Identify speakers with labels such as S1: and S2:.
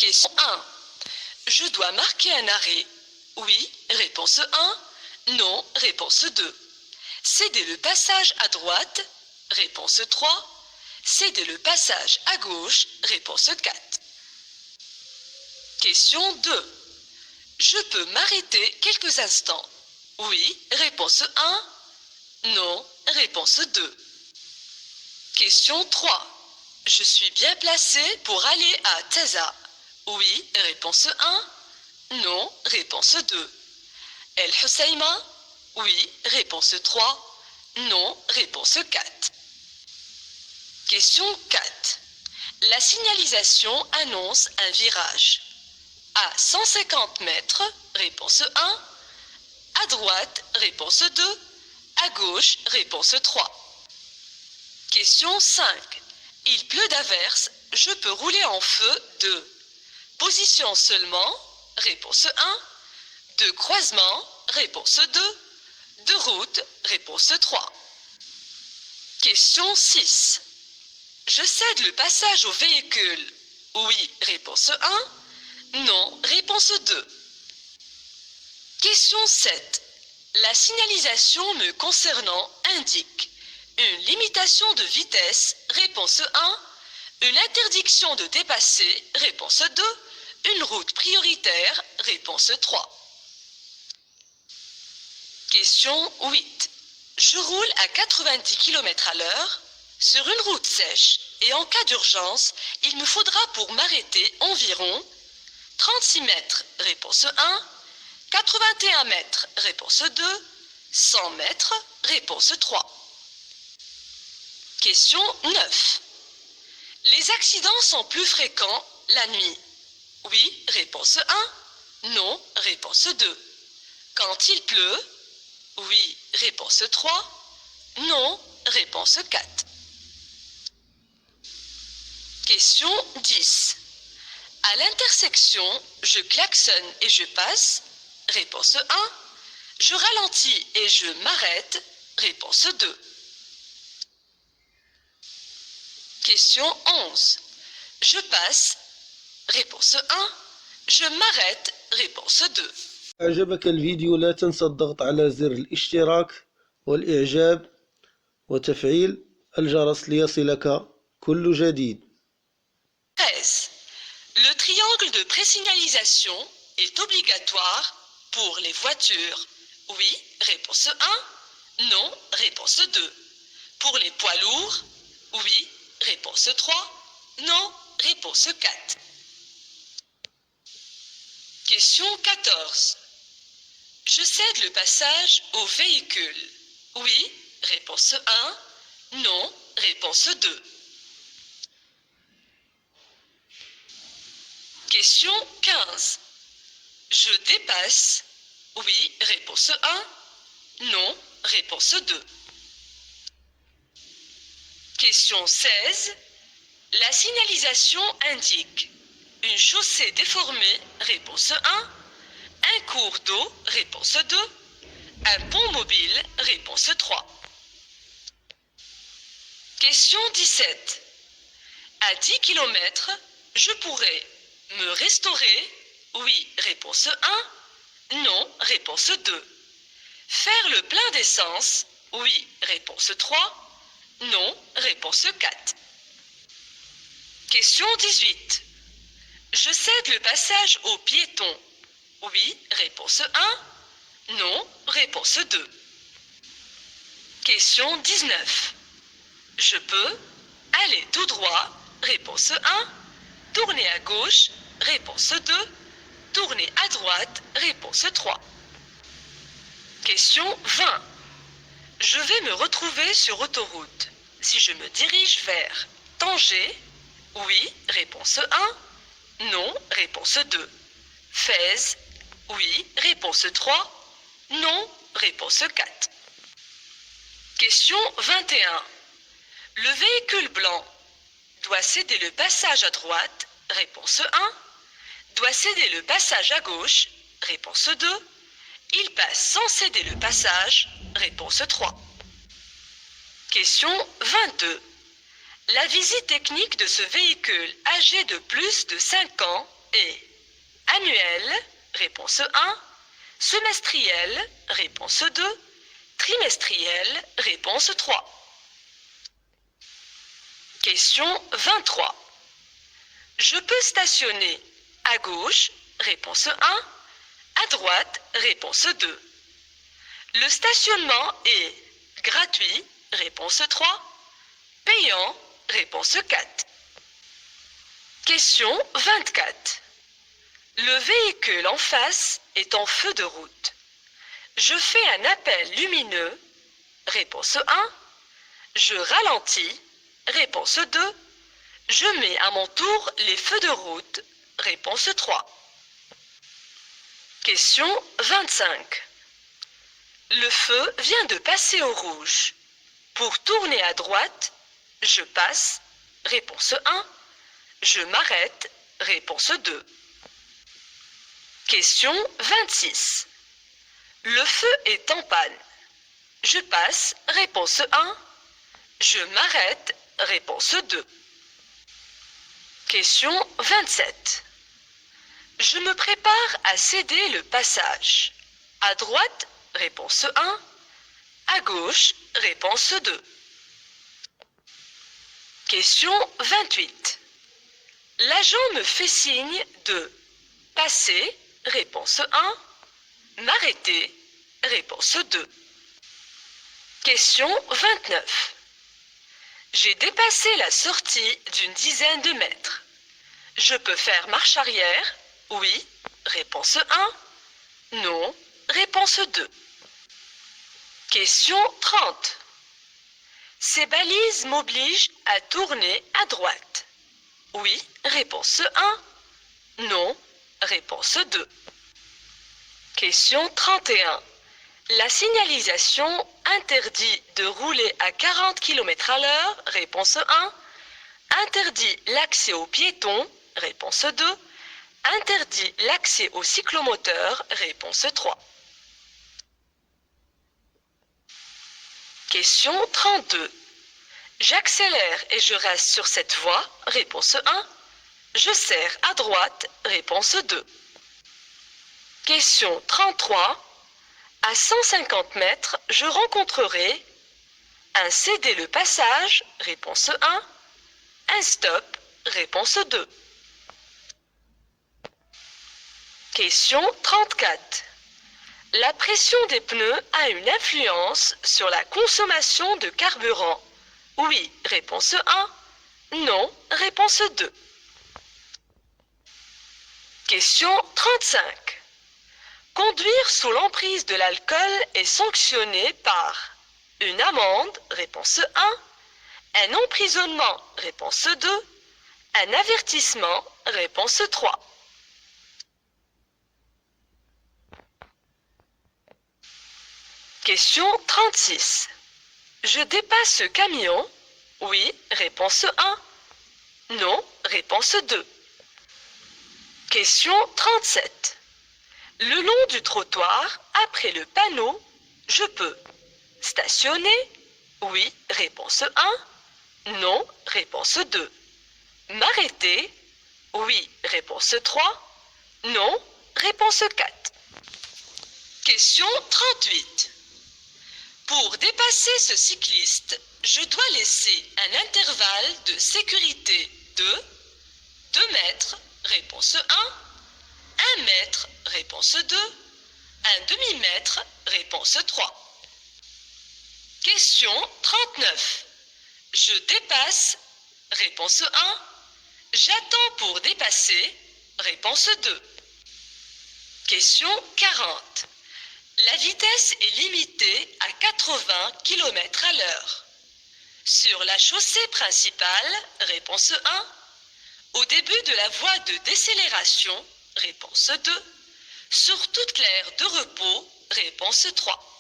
S1: Question 1. Je dois marquer un arrêt. Oui, réponse 1. Non, réponse 2. Céder le passage à droite. Réponse 3. Céder le passage à gauche. Réponse 4. Question 2. Je peux m'arrêter quelques instants. Oui, réponse 1. Non, réponse 2. Question 3. Je suis bien placé pour aller à Taza. Oui, réponse 1. Non, réponse 2. El Husseima? Oui, réponse 3. Non, réponse 4. Question 4. La signalisation annonce un virage. À 150 mètres, réponse 1. À droite, réponse 2. À gauche, réponse 3. Question 5. Il pleut d'averse, je peux rouler en feu de position seulement, réponse 1. De croisement, réponse 2. De route, réponse 3. Question 6. Je cède le passage au véhicule. Oui, réponse 1. Non, réponse 2. Question 7. La signalisation me concernant indique une limitation de vitesse, réponse 1. Une interdiction de dépasser, réponse 2. Une route prioritaire, réponse 3. Question 8. Je roule à 90 km à l'heure sur une route sèche et en cas d'urgence, il me faudra pour m'arrêter environ 36 mètres, réponse 1. 81 mètres, réponse 2. 100 mètres, réponse 3. Question 9. Les accidents sont plus fréquents la nuit. Oui, réponse 1. Non, réponse 2. Quand il pleut? Oui, réponse 3. Non, réponse 4. Question 10. À l'intersection, je klaxonne et je passe. Réponse 1. Je ralentis et je m'arrête. Réponse 2. Question 11. Je passe. Réponse 1. Je m'arrête. Réponse 2.
S2: أعجبك الفيديو لا تنسى الضغط على زر الاشتراك والإعجاب وتفعيل الجرس ليصلك كل جديد.
S1: 13. Le triangle de présignalisation est obligatoire pour les voitures. Oui, réponse 1. Non, réponse 2. Pour les poids lourds? Oui, réponse 3. Non, réponse 4. Question 14. Je cède le passage au véhicule. Oui, réponse 1. Non, réponse 2. Question 15. Je dépasse. Oui, réponse 1. Non, réponse 2. Question 16. La signalisation indique une chaussée déformée, réponse 1. Un cours d'eau, réponse 2. Un pont mobile, réponse 3. Question 17. À 10 km, je pourrais me restaurer? Oui, réponse 1. Non, réponse 2. Faire le plein d'essence? Oui, réponse 3. Non, réponse 4. Question 18. Je cède le passage aux piétons. Oui, réponse 1. Non, réponse 2. Question 19. Je peux aller tout droit, réponse 1. Tourner à gauche, réponse 2. Tourner à droite, réponse 3. Question 20. Je vais me retrouver sur autoroute. Si je me dirige vers Tanger? Oui, réponse 1. Non, réponse 2. Fès? Oui, réponse 3. Non, réponse 4. Question 21. Le véhicule blanc doit céder le passage à droite, réponse 1. Doit céder le passage à gauche, réponse 2. Il passe sans céder le passage, réponse 3. Question 22. La visite technique de ce véhicule âgé de plus de 5 ans, est annuel, réponse 1, semestriel, réponse 2, trimestriel, réponse 3. Question 23. Je peux stationner à gauche, réponse 1, à droite, réponse 2. Le stationnement est gratuit, réponse 3, payant, réponse 4. Question 24. Le véhicule en face est en feu de route. Je fais un appel lumineux, réponse 1. Je ralentis, réponse 2. Je mets à mon tour les feux de route, réponse 3. Question 25. Le feu vient de passer au rouge. Pour tourner à droite, je passe, réponse 1. Je m'arrête, réponse 2. Question 26. Le feu est en panne. Je passe, réponse 1. Je m'arrête, réponse 2. Question 27. Je me prépare à céder le passage. À droite, réponse 1. À gauche, réponse 2. Question 28. L'agent me fait signe de passer, réponse 1. M'arrêter, réponse 2. Question 29. J'ai dépassé la sortie d'une dizaine de mètres. Je peux faire marche arrière, oui, réponse 1. Non, réponse 2. Question 30. Ces balises m'obligent à tourner à droite. Oui, réponse 1. Non, réponse 2. Question 31. La signalisation interdit de rouler à 40 km/h, réponse 1. Interdit l'accès aux piétons, réponse 2. Interdit l'accès aux cyclomoteurs, réponse 3. Question 32. J'accélère et je reste sur cette voie, réponse 1. Je serre à droite, réponse 2. Question 33. À 150 mètres, je rencontrerai un céder le passage, réponse 1. Un stop, réponse 2. Question 34. La pression des pneus a une influence sur la consommation de carburant. Oui, réponse 1. Non, réponse 2. Question 35. Conduire sous l'emprise de l'alcool est sanctionné par une amende, réponse 1. Un emprisonnement, réponse 2. Un avertissement, réponse 3. Question 36. Je dépasse ce camion. Oui, réponse 1. Non, réponse 2. Question 37. Le long du trottoir, après le panneau, je peux stationner. Oui, réponse 1. Non, réponse 2. M'arrêter. Oui, réponse 3. Non, réponse 4. Question 38. Pour dépasser ce cycliste, je dois laisser un intervalle de sécurité de 2 mètres, réponse 1. 1 mètre, réponse 2. Un demi-mètre, réponse 3. Question 39. Je dépasse, réponse 1. J'attends pour dépasser, réponse 2. Question 40. La vitesse est limitée à 80 km/h. Sur la chaussée principale, réponse 1. Au début de la voie de décélération, réponse 2. Sur toute l'aire de repos, réponse 3.